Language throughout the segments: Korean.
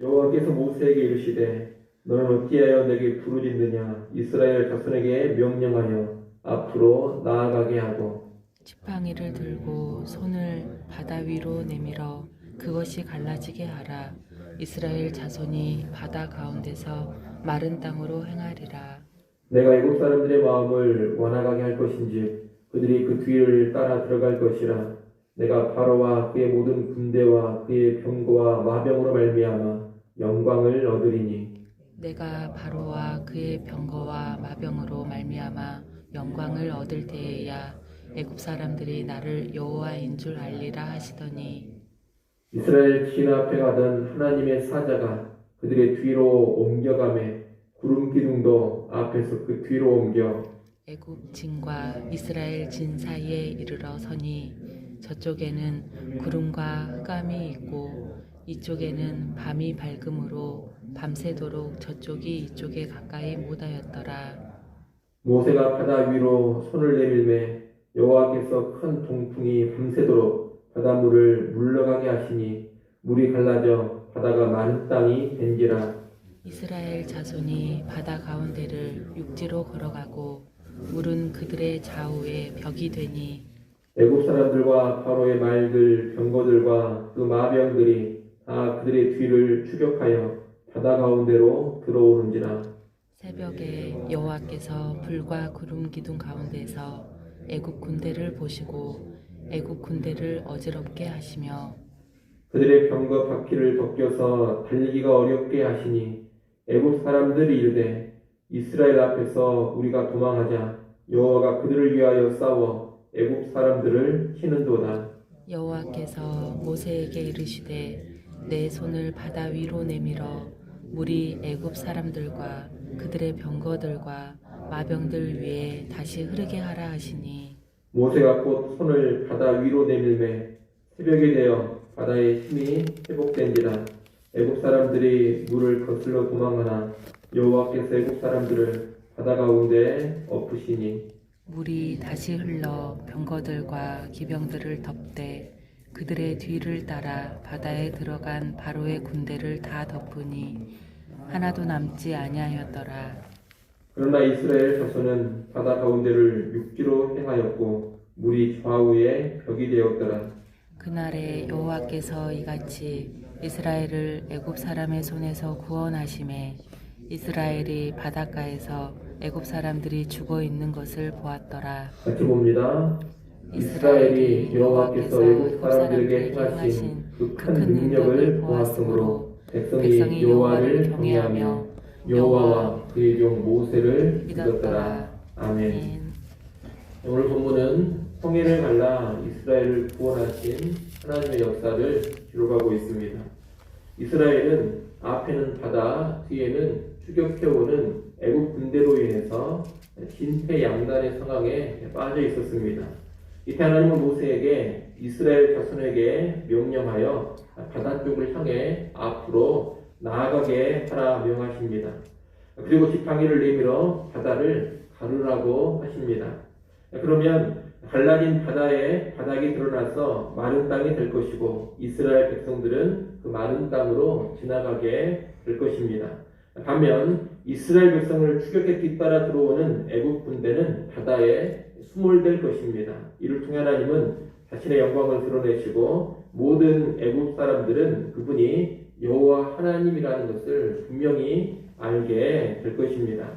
여호와께서 모세에게 이르시되 너는 어찌하여 내게 부르짖느냐. 이스라엘 자손에게 명령하여 앞으로 나아가게 하고 지팡이를 들고 손을 바다 위로 내밀어 그것이 갈라지게 하라. 이스라엘 자손이 바다 가운데서 마른 땅으로 행하리라. 내가 애굽 사람들의 마음을 완악하게 할 것인즉 그들이 그 뒤를 따라 들어갈 것이라. 내가 바로와 그의 모든 군대와 그의 병거와 마병으로 말미암아 영광을 얻으리니 내가 바로와 그의 병거와 마병으로 말미암아 영광을 얻을 때에야 애굽 사람들이 나를 여호와인 줄 알리라 하시더니 이스라엘 진 앞에 가던 하나님의 사자가 그들의 뒤로 옮겨가매 구름 기둥도 앞에서 그 뒤로 옮겨 애굽 진과 이스라엘 진 사이에 이르러 서니 저쪽에는 구름과 흑암이 있고 이쪽에는 밤이 밝음으로 밤새도록 저쪽이 이쪽에 가까이 못하였더라. 모세가 바다 위로 손을 내밀매 여호와께서 큰 동풍이 밤새도록 바닷물을 물러가게 하시니 물이 갈라져 바다가 마른 땅이 된지라. 이스라엘 자손이 바다 가운데를 육지로 걸어가고 물은 그들의 좌우에 벽이 되니 애굽 사람들과 바로의 말들 병거들과 그 마병들이 다 그들의 뒤를 추격하여 바다 가운데로 들어오는지라. 새벽에 여호와께서 불과 구름 기둥 가운데서 애굽 군대를 보시고 애굽 군대를 어지럽게 하시며 그들의 병거 바퀴를 벗겨서 달리기가 어렵게 하시니 애굽 사람들이 이르되 이스라엘 앞에서 우리가 도망하자. 여호와가 그들을 위하여 싸워 애굽 사람들을 치는도다. 여호와께서 모세에게 이르시되 내 손을 바다 위로 내밀어 물이 애굽 사람들과 그들의 병거들과 마병들 위에 다시 흐르게 하라 하시니 모세가 곧 손을 바다 위로 내밀매 새벽이 되어 바다의 힘이 회복된지라. 애굽 사람들이 물을 거슬러 도망하나 여호와께서 애굽 사람들을 바다 가운데 엎으시니 물이 다시 흘러 병거들과 기병들을 덮되 그들의 뒤를 따라 바다에 들어간 바로의 군대를 다 덮으니 하나도 남지 아니하였더라. 그러나 이스라엘 자손은 바다 가운데를 육지로 행하였고 물이 좌우에 벽이 되었더라. 그날에 여호와께서 이같이 이스라엘을 애굽 사람의 손에서 구원하심에 이스라엘이 바닷가에서 애굽 사람들이 죽어 있는 것을 보았더라. 같이 봅니다. 이스라엘이 여호와께서 애굽 사람들에게 행하신 그 큰 능력을 보았으므로 백성이 여호와를 경외하며 여호와와 그의 종 모세를 믿었더라. 아멘. 오늘 본문은 홍해를 갈라 이스라엘을 구원하신 하나님의 역사를 기록하고 있습니다. 이스라엘은 앞에는 바다, 뒤에는 추격해오는 애굽 군대로 인해서 진퇴양난의 상황에 빠져 있었습니다. 이때 하나님은 모세에게 이스라엘 자손에게 명령하여 바다 쪽을 향해 앞으로 나아가게 하라 명하십니다. 그리고 지팡이를 내밀어 바다를 가르라고 하십니다. 그러면 갈라진 바다에 바닥이 드러나서 마른 땅이 될 것이고 이스라엘 백성들은 그 마른 땅으로 지나가게 될 것입니다. 반면 이스라엘 백성을 추격해 뒤따라 들어오는 애굽 군대는 바다에 수몰될 것입니다. 이를 통해 하나님은 자신의 영광을 드러내시고 모든 애굽 사람들은 그분이 여호와 하나님이라는 것을 분명히 알게 될 것입니다.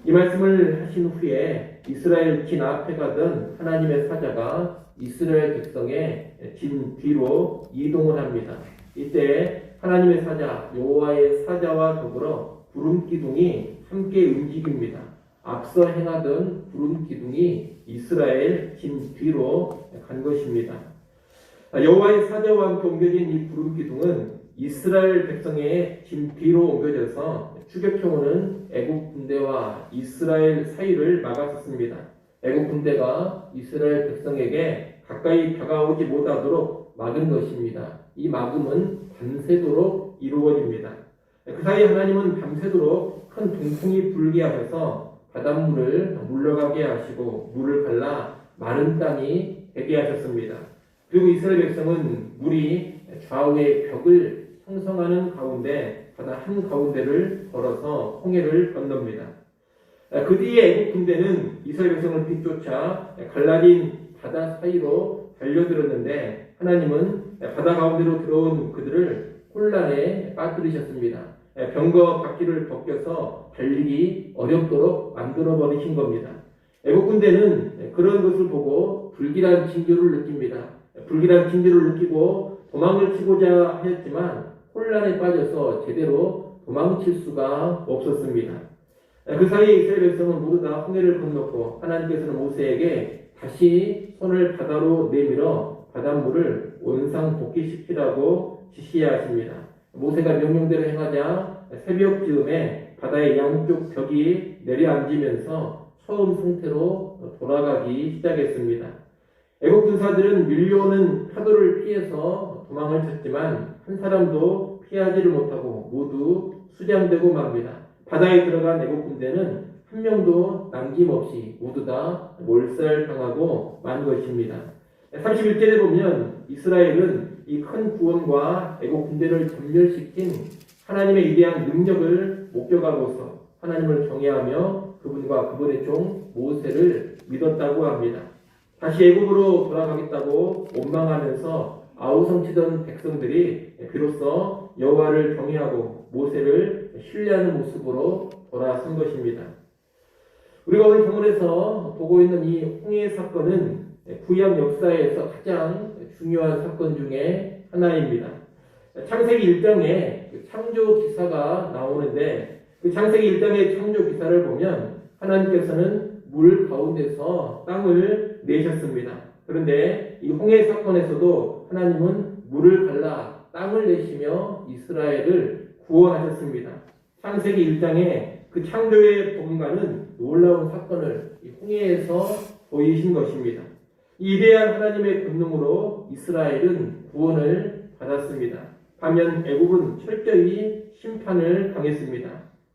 이 말씀을 하신 후에 이스라엘 진 앞에 가던 하나님의 사자가 이스라엘 백성의 진 뒤로 이동을 합니다. 이때 하나님의 사자 여호와의 사자와 더불어 구름 기둥이 함께 움직입니다. 앞서 행하던 구름 기둥이 이스라엘 진 뒤로 간 것입니다. 여호와의 사자와 함께 옮겨진 이 구름 기둥은 이스라엘 백성의 진 뒤로 옮겨져서 추격해오는 애굽 군대와 이스라엘 사이를 막았습니다. 애굽 군대가 이스라엘 백성에게 가까이 다가오지 못하도록 막은 것입니다. 이 막음은 밤새도록 이루어집니다. 그 사이 하나님은 밤새도록 큰 동풍이 불게 하셔서 바닷물을 물러가게 하시고 물을 갈라 마른 땅이 되게 하셨습니다. 그리고 이스라엘 백성은 물이 좌우의 벽을 형성하는 가운데 바다 한가운데를 걸어서 홍해를 건넙니다. 그 뒤에 애국 군대는 이스라엘 백성을 뒤쫓아 갈라딘 바다 사이로 달려들었는데 하나님은 바다 가운데로 들어온 그들을 혼란에 빠뜨리셨습니다. 병거 바퀴를 벗겨서 달리기 어렵도록 만들어 버리신 겁니다. 애국 군대는 그런 것을 보고 불길한 징조를 느낍니다. 불길한 징조를 느끼고 도망을 치고자 하였지만 혼란에 빠져서 제대로 도망칠 수가 없었습니다. 그 사이 이스라엘 백성은 모두 다 홍해를 건넜고 하나님께서는 모세에게 다시 손을 바다로 내밀어 바닷물을 원상복귀시키라고 지시하십니다. 모세가 명령대로 행하자 새벽 즈음에 바다의 양쪽 벽이 내려앉으면서 처음 상태로 돌아가기 시작했습니다. 애국 군사들은 밀려오는 파도를 피해서 도망을 쳤지만 한 사람도 피하지를 못하고 모두 수장되고 맙니다. 바다에 들어간 애국 군대는 한 명도 남김없이 모두 다 몰살당하고 만 것입니다. 31절에 보면 이스라엘은 이 큰 구원과 애국 군대를 전멸시킨 하나님의 위대한 능력을 목격하고서 하나님을 경외하며 그분과 그분의 종 모세를 믿었다고 합니다. 다시 애국으로 돌아가겠다고 원망하면서 아우성치던 백성들이 비로소 여호와를 경외하고 모세를 신뢰하는 모습으로 돌아선 것입니다. 우리가 오늘 본문에서 보고 있는 이 홍해 사건은 구약 역사에서 가장 중요한 사건 중에 하나입니다. 창세기 1장에 창조 기사가 나오는데 그 창세기 1장의 창조 기사를 보면 하나님께서는 물 가운데서 땅을 내셨습니다. 그런데 이 홍해 사건에서도 하나님은 물을 갈라 땅을 내시며 이스라엘을 구원하셨습니다. 창세기 1장의 그 창조의 본관은 놀라운 사건을 이 홍해에서 보이신 것입니다. 이 위대한 하나님의 권능으로 이스라엘은 구원을 받았습니다. 반면 애국은 철저히 심판을 당했습니다.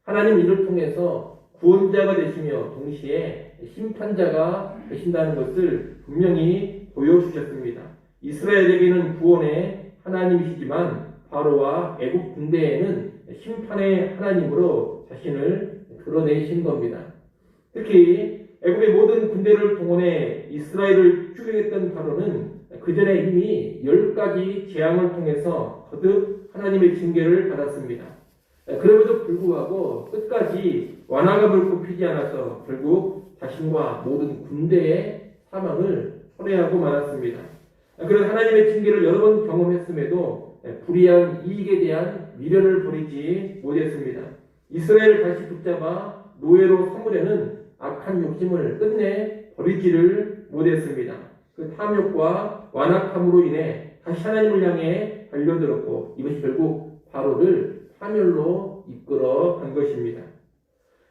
하나님 이를 통해서 구원자가 되시며 동시에 심판자가 되신다는 것을 분명히 보여주셨습니다. 이스라엘에게는 구원의 하나님이시지만 바로와 애국 군대에는 심판의 하나님으로 자신을 드러내신 겁니다. 특히 애국의 모든 군대를 동원해 이스라엘을 추격했던 바로는 그 전에 이미 10가지 재앙을 통해서 거듭 하나님의 징계를 받았습니다. 그럼에도 불구하고 끝까지 완화가 물고 피지 않아서 결국 자신과 모든 군대의 사망을 초래하고 말았습니다. 그런 하나님의 징계를 여러 번 경험했음에도 불의한 이익에 대한 미련을 버리지 못했습니다. 이스라엘을 다시 붙잡아 노예로 삼으려는 악한 욕심을 끝내 버리지를 못했습니다. 그 탐욕과 완악함으로 인해 다시 하나님을 향해 달려들었고 이것이 결국 바로를 파멸로 이끌어 간 것입니다.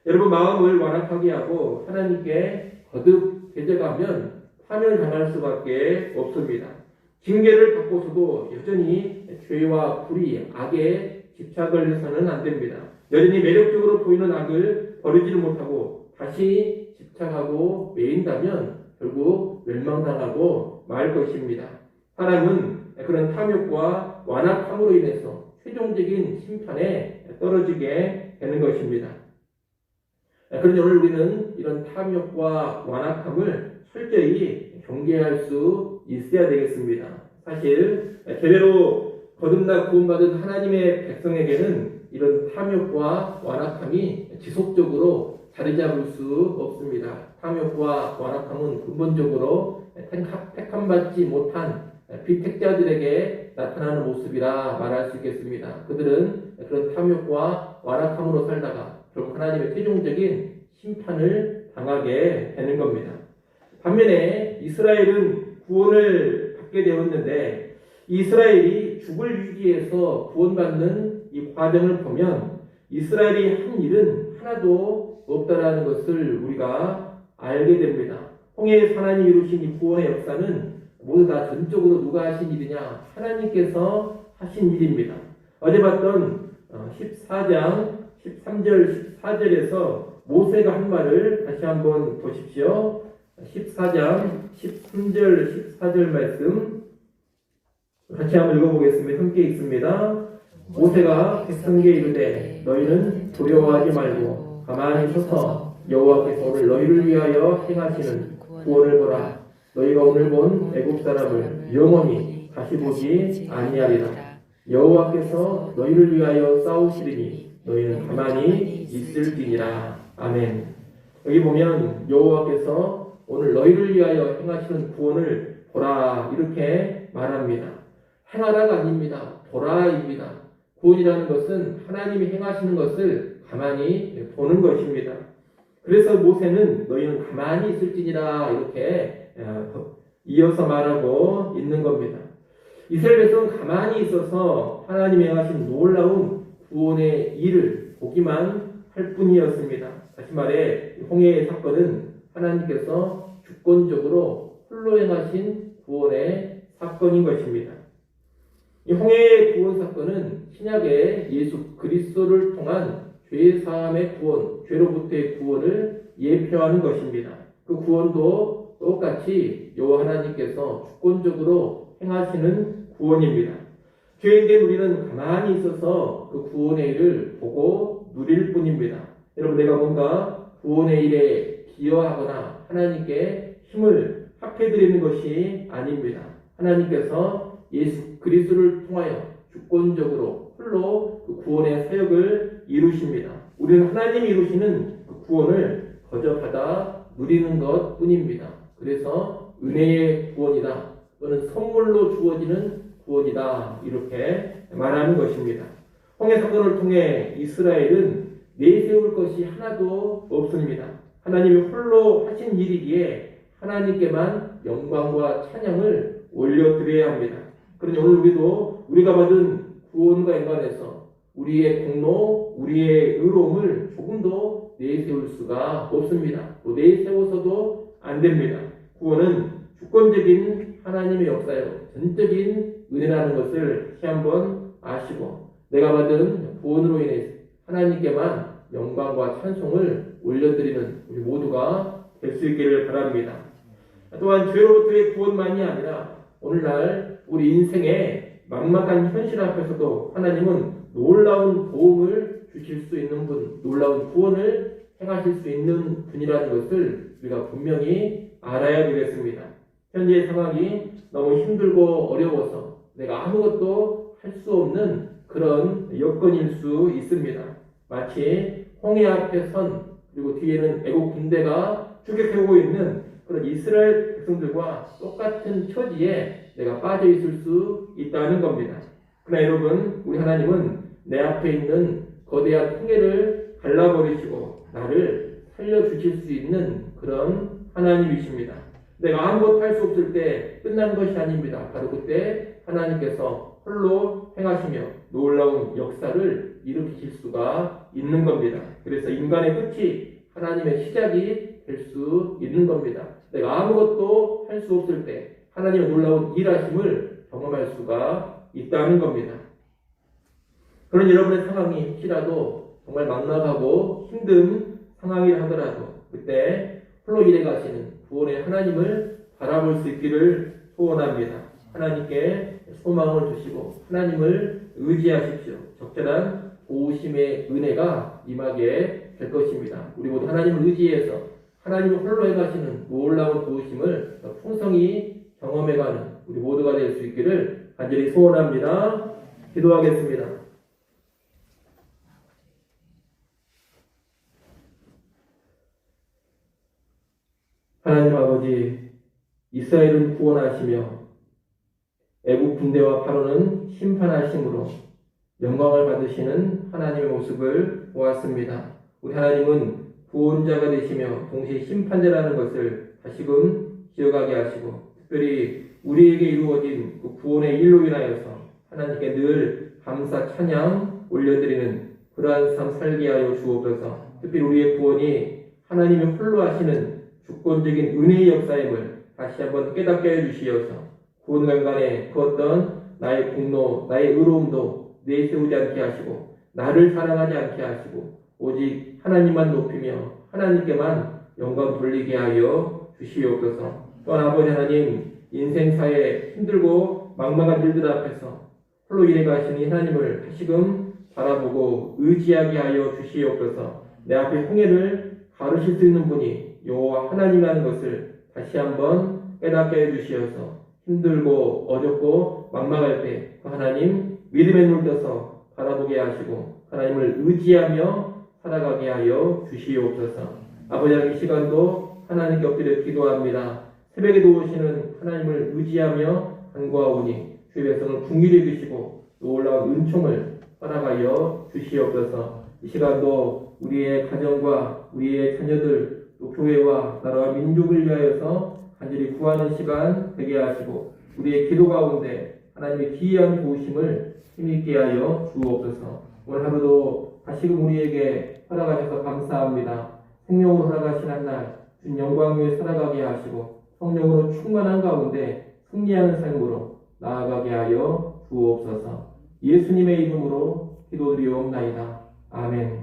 여러분 마음을 완악하게 하고 하나님께 거듭 되져가면 파멸당할 수밖에 없습니다. 징계를 받고서도 여전히 죄와 불의, 악에 집착을 해서는 안 됩니다. 여전히 매력적으로 보이는 악을 버리지를 못하고 다시 집착하고 매인다면 결국 멸망당하고 말 것입니다. 사람은 그런 탐욕과 완악함으로 인해서 최종적인 심판에 떨어지게 되는 것입니다. 그런데 오늘 우리는 이런 탐욕과 완악함을 철저히 경계할 수 있어야 되겠습니다. 사실 제대로 거듭나 구원받은 하나님의 백성에게는 이런 탐욕과 완악함이 지속적으로 자리 잡을 수 없습니다. 탐욕과 완악함은 근본적으로 택함받지 못한 비택자들에게 나타나는 모습이라 말할 수 있겠습니다. 그들은 그런 탐욕과 완악함으로 살다가 결국 하나님의 최종적인 심판을 당하게 되는 겁니다. 반면에 이스라엘은 구원을 받게 되었는데 이스라엘이 죽을 위기에서 구원받는 이 과정을 보면 이스라엘이 한 일은 하나도 없다라는 것을 우리가 알게 됩니다. 홍해에서 하나님이 이루신 이 구원의 역사는 모두 다 전적으로 누가 하신 일이냐? 하나님께서 하신 일입니다. 어제 봤던 14장 13절 14절에서 모세가 한 말을 다시 한번 보십시오. 14장 13절 14절 말씀 같이 한번 읽어보겠습니다. 함께 읽습니다. 모세가 백성에게 이르되 너희는 두려워하지 말고 가만히 서서 여호와께서 오늘 너희를 위하여 행하시는 구원을 보라. 너희가 오늘 본 애굽 사람을 영원히 다시 보지 아니하리라. 여호와께서 너희를 위하여 싸우시리니 너희는 가만히 있을지니라. 아멘. 여기 보면 여호와께서 오늘 너희를 위하여 행하시는 구원을 보라 이렇게 말합니다. 행하라가 아닙니다. 보라입니다. 구원이라는 것은 하나님이 행하시는 것을 가만히 보는 것입니다. 그래서 모세는 너희는 가만히 있을지니라 이렇게 이어서 말하고 있는 겁니다. 이스라엘 백성은 가만히 있어서 하나님이 행하신 놀라운 구원의 일을 보기만 할 뿐이었습니다. 다시 말해 홍해의 사건은 하나님께서 주권적으로 홀로 행하신 구원의 사건인 것입니다. 이 홍해의 구원 사건은 신약의 예수 그리스도를 통한 죄 사함의 구원, 죄로부터의 구원을 예표하는 것입니다. 그 구원도 똑같이 여호와 하나님께서 주권적으로 행하시는 구원입니다. 죄인 된 우리는 가만히 있어서 그 구원의 일을 보고 누릴 뿐입니다. 여러분, 내가 뭔가 구원의 일에 기여하거나 하나님께 힘을 합해드리는 것이 아닙니다. 하나님께서 예수 그리스도를 통하여 주권적으로 홀로 그 구원의 사역을 이루십니다. 우리는 하나님이 이루시는 그 구원을 거저받아 누리는 것 뿐입니다. 그래서 은혜의 구원이다 또는 선물로 주어지는 구원이다 이렇게 말하는 것입니다. 홍해 사건을 통해 이스라엘은 내세울 것이 하나도 없습니다. 하나님이 홀로 하신 일이기에 하나님께만 영광과 찬양을 올려드려야 합니다. 그러니 오늘 우리도 우리가 받은 구원과 연관해서 우리의 공로, 우리의 의로움을 조금도 내세울 수가 없습니다. 또 내세워서도 안 됩니다. 구원은 주권적인 하나님의 역사요, 전적인 은혜라는 것을 다시 한번 아시고 내가 받은 구원으로 인해 하나님께만 영광과 찬송을 올려드리는 우리 모두가 될 수 있기를 바랍니다. 또한 죄로부터의 구원만이 아니라 오늘날 우리 인생의 막막한 현실 앞에서도 하나님은 놀라운 도움을 주실 수 있는 분, 놀라운 구원을 행하실 수 있는 분이라는 것을 우리가 분명히 알아야 되겠습니다. 현재의 상황이 너무 힘들고 어려워서 내가 아무것도 할 수 없는 그런 여건일 수 있습니다. 마치 홍해 앞에 선 그리고 뒤에는 애국 군대가 추격하고 있는 그런 이스라엘 백성들과 똑같은 처지에 내가 빠져 있을 수 있다는 겁니다. 그러나 여러분, 우리 하나님은 내 앞에 있는 거대한 홍해를 갈라버리시고 나를 살려주실 수 있는 그런 하나님이십니다. 내가 아무것도 할 수 없을 때 끝난 것이 아닙니다. 바로 그때 하나님께서 홀로 행하시며 놀라운 역사를 일으키실 수가 있는 겁니다. 그래서 인간의 끝이 하나님의 시작이 될 수 있는 겁니다. 내가 아무것도 할 수 없을 때 하나님의 놀라운 일하심을 경험할 수가 있다는 겁니다. 그런 여러분의 상황이 혹시라도 정말 막막하고 힘든 상황이라 하더라도 그때 홀로 일해 가시는 구원의 하나님을 바라볼 수 있기를 소원합니다. 하나님께 소망을 주시고 하나님을 의지하십시오. 적절한 도우심의 은혜가 임하게 될 것입니다. 우리 모두 하나님을 의지해서 하나님을 홀로 행하시는 놀라운 도우심을 풍성히 경험해가는 우리 모두가 될 수 있기를 간절히 소원합니다. 기도하겠습니다. 하나님 아버지, 이스라엘은 구원하시며 애국 군대와 바로는 심판하심으로 영광을 받으시는 하나님의 모습을 보았습니다. 우리 하나님은 구원자가 되시며 동시에 심판자라는 것을 다시금 기억하게 하시고 특별히 우리에게 이루어진 그 구원의 일로 인하여서 하나님께 늘 감사 찬양 올려드리는 그러한 삶 살게 하여 주옵소서. 특별히 우리의 구원이 하나님이 홀로 하시는 주권적인 은혜의 역사임을 다시 한번 깨닫게 해주시어서 구원과 간에 그 어떤 나의 공로, 나의 의로움도 내세우지 않게 하시고 나를 사랑하지 않게 하시고 오직 하나님만 높이며 하나님께만 영광 돌리게 하여 주시옵소서. 또한 아버지 하나님, 인생사에 힘들고 막막한 일들 앞에서 홀로 일해 가시니 하나님을 다시금 바라보고 의지하게 하여 주시옵소서. 내 앞에 홍해를 가르실 수 있는 분이 여호와 하나님이라는 것을 다시 한번 깨닫게 해주시어서 힘들고 어렵고 막막할 때 그 하나님 믿음의 눈을 떠서 바라보게 하시고 하나님을 의지하며 살아가게 하여 주시옵소서. 아버지 하나님, 이 시간도 하나님께 엎드려 기도합니다. 새벽에도 오시는 하나님을 의지하며 간구하오니 주의 백성을 긍휼히 여기시고 놀라운 은총을 허락하여 주시옵소서. 이 시간도 우리의 가정과 우리의 자녀들, 또 교회와 나라와 민족을 위하여서 간절히 구하는 시간 되게 하시고 우리의 기도 가운데 하나님의 기이한 도우심을 힘있게 하여 주옵소서. 오늘 하루도 다시금 우리에게 허락하셔서 감사합니다. 생명으로 허락하신 한날 주님 영광 위에 살아가게 하시고 성령으로 충만한 가운데 승리하는 삶으로 나아가게 하여 주옵소서. 예수님의 이름으로 기도드리옵나이다. 아멘.